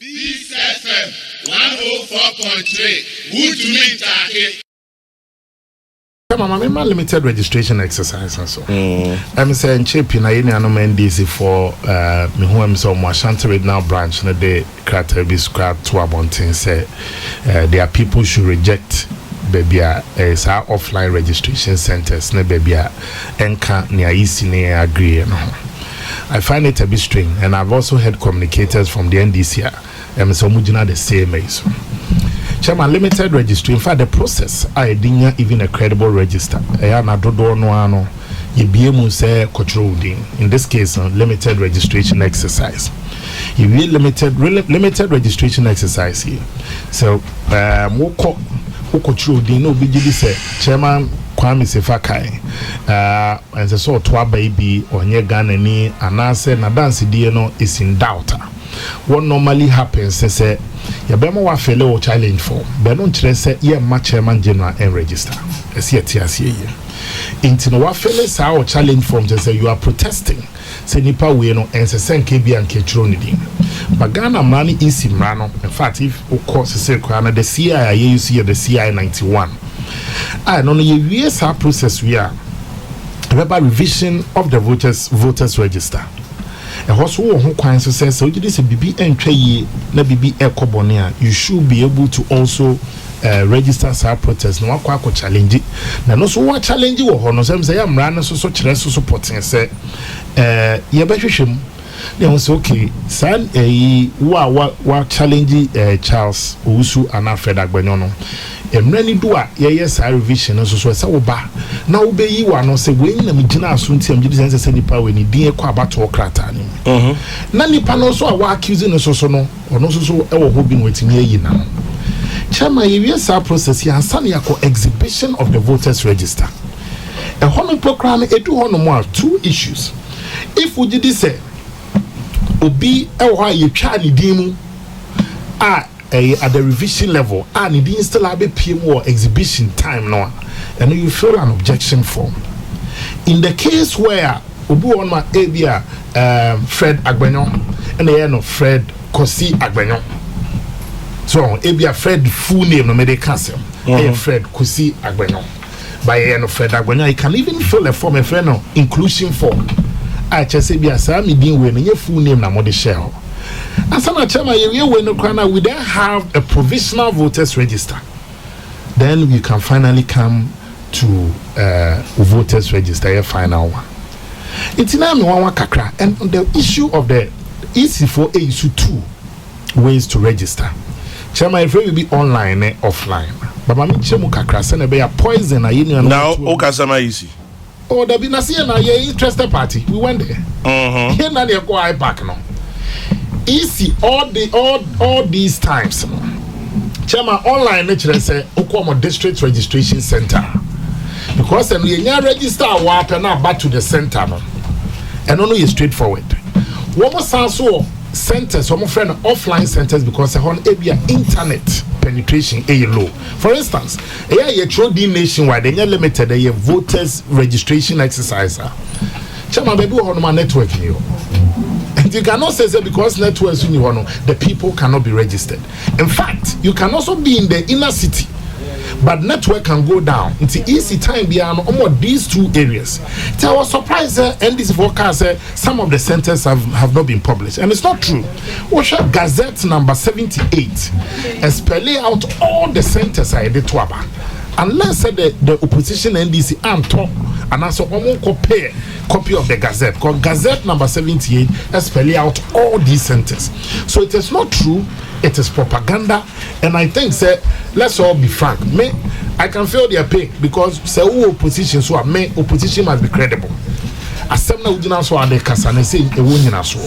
Peace FM 104.3. Good to meet you. I'm limited registration exercise and so. I'm saying cheap in Unauthorized NDC for me who am so much Shanty now branch na de crater be scrap to abontin say there are people should reject baby as our offline registration centers na baby enka near easy near agree no. I find it a bit strange, and I've also heard communicators from the NDC and so mujina the same so. Chairman, limited registry. In fact, the process I didn't even a credible register. I am not do no ano. You be able to say controlling. In this case, limited registration exercise. You will limited registration exercise here. So, who controlling? No, be say Chairman Kwame Sefakai. And the sort of baby or near Ghana ni and answer na dance no is in doubt. What normally happens is say ya be mo wa fele o challenge form be no kire say ye ma chairman general and register as yet here into no wa fele sa o challenge form to say you are protesting say nipa we no ense senke bi anke chiro ni din bagana mani isi mrano. In fact, if o course say kwa na the CI you see the CI 91 I no ye sa process we are about revision of the voters register. And also, who quite says so. This is BB and Trey, na BB Ecobonia. You should be able to also register our protest. No one challenge it. Now, no so what challenge you or no. Some say I'm running so supporting. Say, yeah, but you they was okay. San what challenge Charles Owusu and Alfred Agbenyono. Many do yes I revision so say oba na obe yi wa no say we na me gina asunti am gidi sense say nipa we ni din ekwa abato krata ni na nipa no so a wa accuse no so no ono so e wo ho bi no wetimi ayi na chama yes our process ya san yakọ exhibition of the voters register e hono program edu hono mo two issues if we did say obi e wo ha ye twa ni din mu at the revision level and it didn't still have a PM or exhibition time no and you fill an objection form in the case where Ubu on my area Fred Agbenyo and the end of Fred Kosi Agbenyo so Abia Fred full name no medical cancel Fred Kosi Agbenyo by the end of Fred Agbenyo you can even fill a form a friend inclusion form I just say be Sammy being when your full name na mode share. As I'm a chairman, we then have a provisional voters register. Then we can finally come to voters register, a final one. It's now one kakra, and the issue of the EC4A is two ways to register. Chairman, if it will be online, offline. But my chemu kakra, send a poison. Now, Okasama easy. Oh, there be Nasia na ye interested party. We went there. Here na they go I back now. Easy all these times. Chairman online nature say Okwamo district registration center because when you register water now back to the center no and only is straightforward. One more so centers, one more friend offline centers because on area internet penetration a low. For instance, a true nationwide they limited a voters registration exercise. Chairman baby on my network you. You cannot say that because networks in the people cannot be registered. In fact, you can also be in the inner city, but network can go down. It's easy time beyond almost these two areas. So I was surprised and this forecast some of the centers have not been published, and it's not true. Osha Gazette number 78 and spell out all the centers I did to about. Unless the opposition NDC and talk and also copy of the Gazette, because Gazette number 78 has spelled out all these centers. So it is not true, it is propaganda, and I think let's all be frank. I can feel their pain because opposition so opposition must be credible. Asem na udina so ade kasa na say ewo nyina so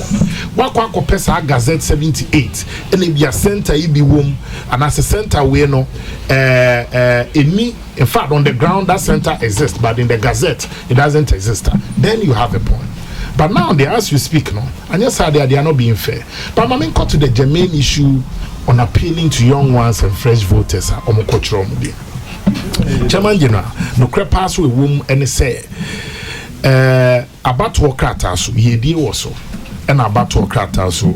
wakwa kopesa Gazette 78 ene bia center ibi wom and as a center we no in fact on the ground that center exists but in the Gazette it doesn't exist. Then you have a point. But now they as we speak no and yes they are not being fair. But I mean cut to the germane issue on appealing to young ones and fresh voters omokochro mu bi chairman general no crepa so wom ene say about krata so yedi wo so and about krata so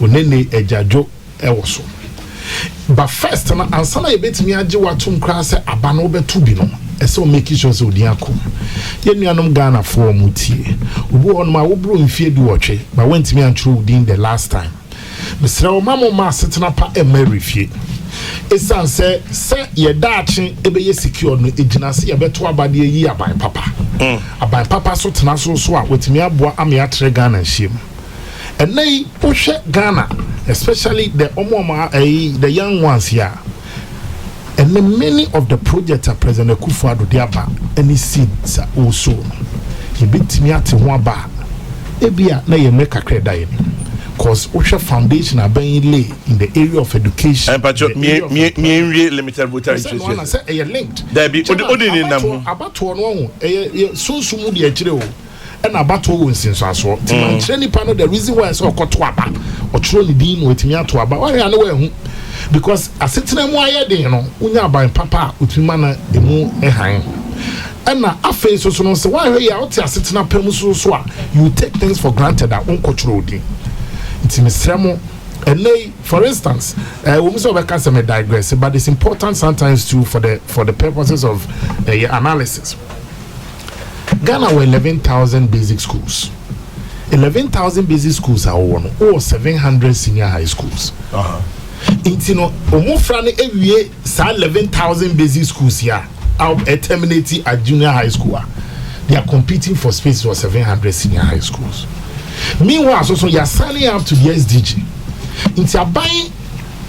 onene ejadwo ewoso. But first na ansana yebetimi age watum kra se aba no betu bi no ese o make sure se odi akọ ye nuanom Ghana for mutie obi on ma wo bro mfie du wotwe ba wentimi antro within the last time mesra o mamo ma setena pa emerifie esan se ye daache ebe ye secure no ejina se ye beto abade yi aban papa so tena so a wetimi aboa ame atre Ghana hiem enai pohwe Ghana especially the young ones here. And many of the projects are President Akufo-Addo Diaba any seeds are also. He beat me at Waba. Ebia na ye make a credit. Cause Osha Foundation are being laid in the area of education. And but me limited voter registration. I say a linked. There be only number about one so sumu di echire and about to win since I saw. Panel the reason why I saw Kotwaba or truly dean with me to about why I know because a sitting wire de no unya by papa utimana emu ehan. And now a face so no say why you out here sitting up so you take things for granted that uncontrolled. It's Mr. And for instance, we must have digress, but it's important sometimes too for the purposes of analysis. Ghana were 11,000 basic schools. 11,000 basic schools are one or 700 senior high schools. Intino omofrane ewie sa 11,000 basic schools here out terminating at junior high school. They are competing for space for 700 senior high schools. Meanwhile, so you are signing up to the SDG. Into buying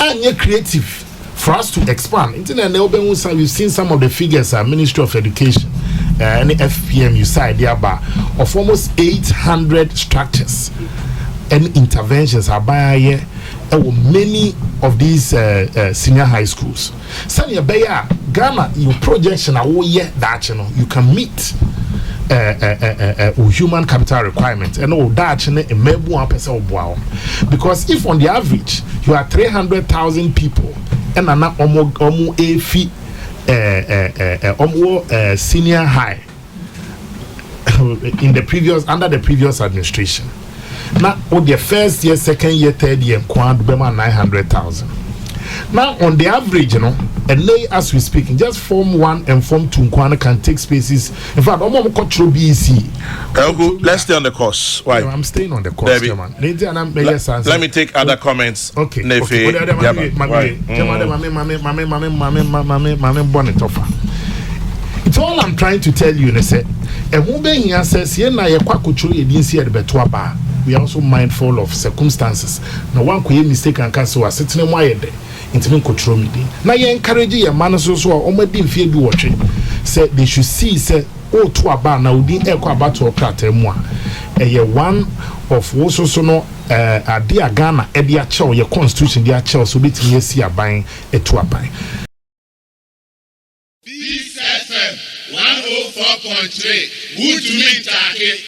and creative for us to expand. We've seen some of the figures at Ministry of Education and FPM you side there of almost 800 structures and interventions are by many of these senior high schools. Sanya Beya Ghana your projection that you can meet human capital requirements and all that because if on the average you are 300,000 people and an senior high in the previous under the previous administration. Now on the first year, second year, third year, 900,000. Now on the average, and they as we speaking, just Form 1 and Form 2 can take spaces. In fact, BC. Let's stay on the course. Why? I'm staying on the course, man. Let me take other comments. Okay. It's all I'm trying to tell you, we are also mindful of circumstances. No one could mistake and cancel us sitting in my day. Intimate control meeting. Now you encourage your manners also or didn't feel do watching. Said they should see said oh to a bar now didn't echo about to a moi. One of also no a dear Ghana a dear chow your constitution dear chow so bit me see a buying a to a buy. This FM 104.3 Would you mean